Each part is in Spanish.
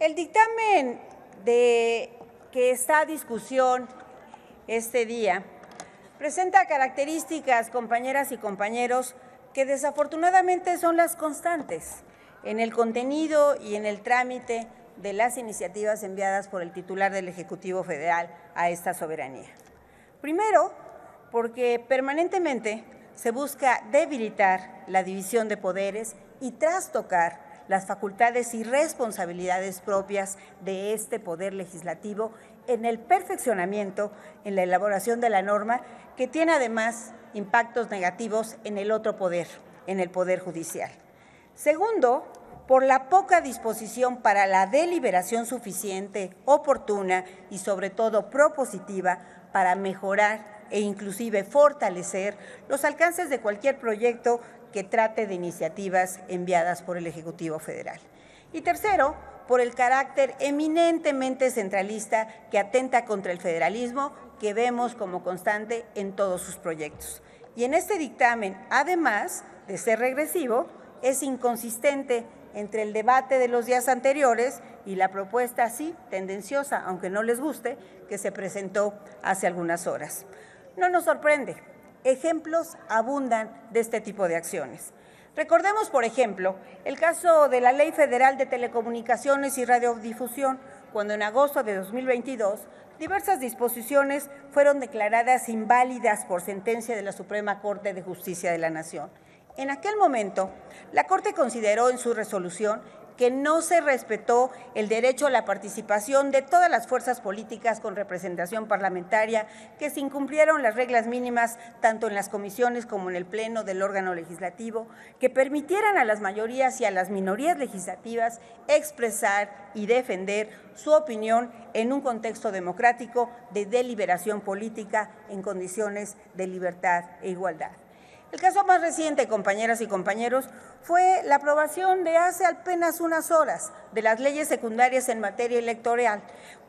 El dictamen que está a discusión este día presenta características, compañeras y compañeros, que desafortunadamente son las constantes en el contenido y en el trámite de las iniciativas enviadas por el titular del Ejecutivo Federal a esta soberanía. Primero, porque permanentemente se busca debilitar la división de poderes y trastocar las facultades y responsabilidades propias de este poder legislativo en el perfeccionamiento, en la elaboración de la norma, que tiene además impactos negativos en el otro poder, en el Poder Judicial. Segundo, por la poca disposición para la deliberación suficiente, oportuna y sobre todo propositiva para mejorar e inclusive fortalecer los alcances de cualquier proyecto que trate de iniciativas enviadas por el Ejecutivo Federal. Y tercero, por el carácter eminentemente centralista que atenta contra el federalismo que vemos como constante en todos sus proyectos. Y en este dictamen, además de ser regresivo, es inconsistente entre el debate de los días anteriores y la propuesta así tendenciosa, aunque no les guste, que se presentó hace algunas horas. No nos sorprende, ejemplos abundan de este tipo de acciones. Recordemos, por ejemplo, el caso de la Ley Federal de Telecomunicaciones y Radiodifusión, cuando en agosto de 2022 diversas disposiciones fueron declaradas inválidas por sentencia de la Suprema Corte de Justicia de la Nación. En aquel momento, la Corte consideró en su resolución que no se respetó el derecho a la participación de todas las fuerzas políticas con representación parlamentaria, que se incumplieron las reglas mínimas tanto en las comisiones como en el pleno del órgano legislativo, que permitieran a las mayorías y a las minorías legislativas expresar y defender su opinión en un contexto democrático de deliberación política en condiciones de libertad e igualdad. El caso más reciente, compañeras y compañeros, fue la aprobación de hace apenas unas horas de las leyes secundarias en materia electoral.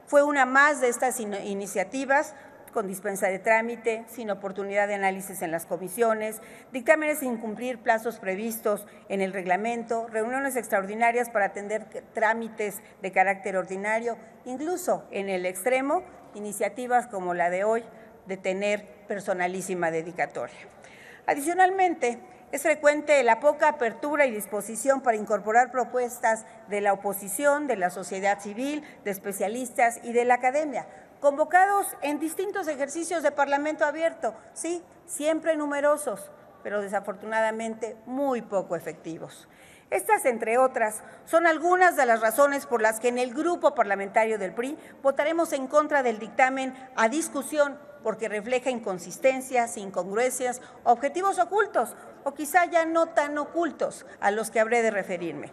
Fue una más de estas iniciativas con dispensa de trámite, sin oportunidad de análisis en las comisiones, dictámenes sin cumplir plazos previstos en el reglamento, reuniones extraordinarias para atender trámites de carácter ordinario, incluso en el extremo, iniciativas como la de hoy de tener personalísima dedicatoria. Adicionalmente, es frecuente la poca apertura y disposición para incorporar propuestas de la oposición, de la sociedad civil, de especialistas y de la academia, convocados en distintos ejercicios de Parlamento abierto, sí, siempre numerosos, pero desafortunadamente muy poco efectivos. Estas, entre otras, son algunas de las razones por las que en el Grupo Parlamentario del PRI votaremos en contra del dictamen a discusión, porque refleja inconsistencias, incongruencias, objetivos ocultos o quizá ya no tan ocultos a los que habré de referirme.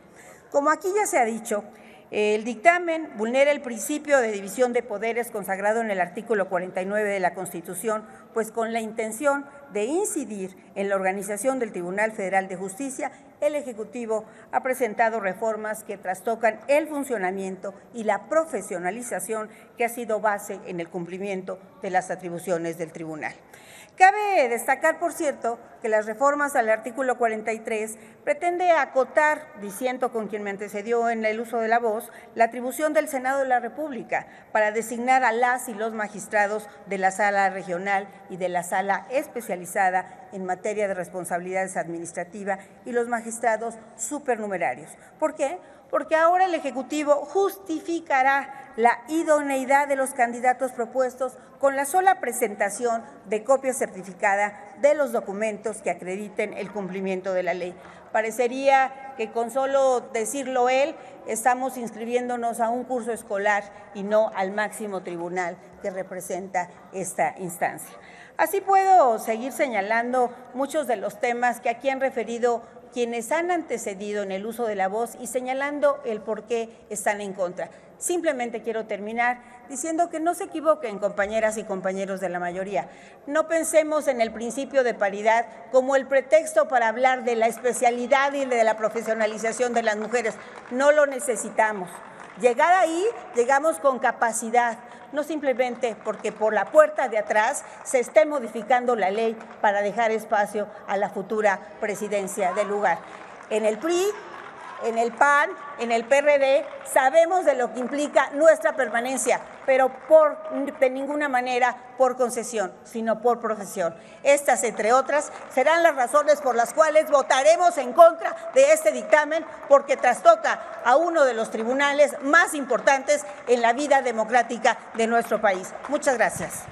Como aquí ya se ha dicho, el dictamen vulnera el principio de división de poderes consagrado en el artículo 49 de la Constitución, pues con la intención de incidir en la organización del Tribunal Federal de Justicia, el Ejecutivo ha presentado reformas que trastocan el funcionamiento y la profesionalización que ha sido base en el cumplimiento de las atribuciones del tribunal. Cabe destacar, por cierto, que las reformas al artículo 43 pretende acotar, diciendo con quien me antecedió en el uso de la voz, la atribución del Senado de la República para designar a las y los magistrados de la Sala Regional y de la Sala Especializada en materia de responsabilidades administrativas y los magistrados supernumerarios. ¿Por qué? Porque ahora el Ejecutivo justificará la idoneidad de los candidatos propuestos con la sola presentación de copia certificada de los documentos que acrediten el cumplimiento de la ley. Parecería que con solo decirlo él, estamos inscribiéndonos a un curso escolar y no al máximo tribunal que representa esta instancia. Así puedo seguir señalando muchos de los temas que aquí han referido quienes han antecedido en el uso de la voz y señalando el por qué están en contra. Simplemente quiero terminar diciendo que no se equivoquen, compañeras y compañeros de la mayoría. No pensemos en el principio de paridad como el pretexto para hablar de la especialidad y de la profesionalización de las mujeres. No lo necesitamos. Llegar ahí, llegamos con capacidad, no simplemente porque por la puerta de atrás se esté modificando la ley para dejar espacio a la futura presidencia del lugar. En el PRI en el PAN, en el PRD, sabemos de lo que implica nuestra permanencia, pero de ninguna manera por concesión, sino por profesión. Estas, entre otras, serán las razones por las cuales votaremos en contra de este dictamen, porque trastoca a uno de los tribunales más importantes en la vida democrática de nuestro país. Muchas gracias.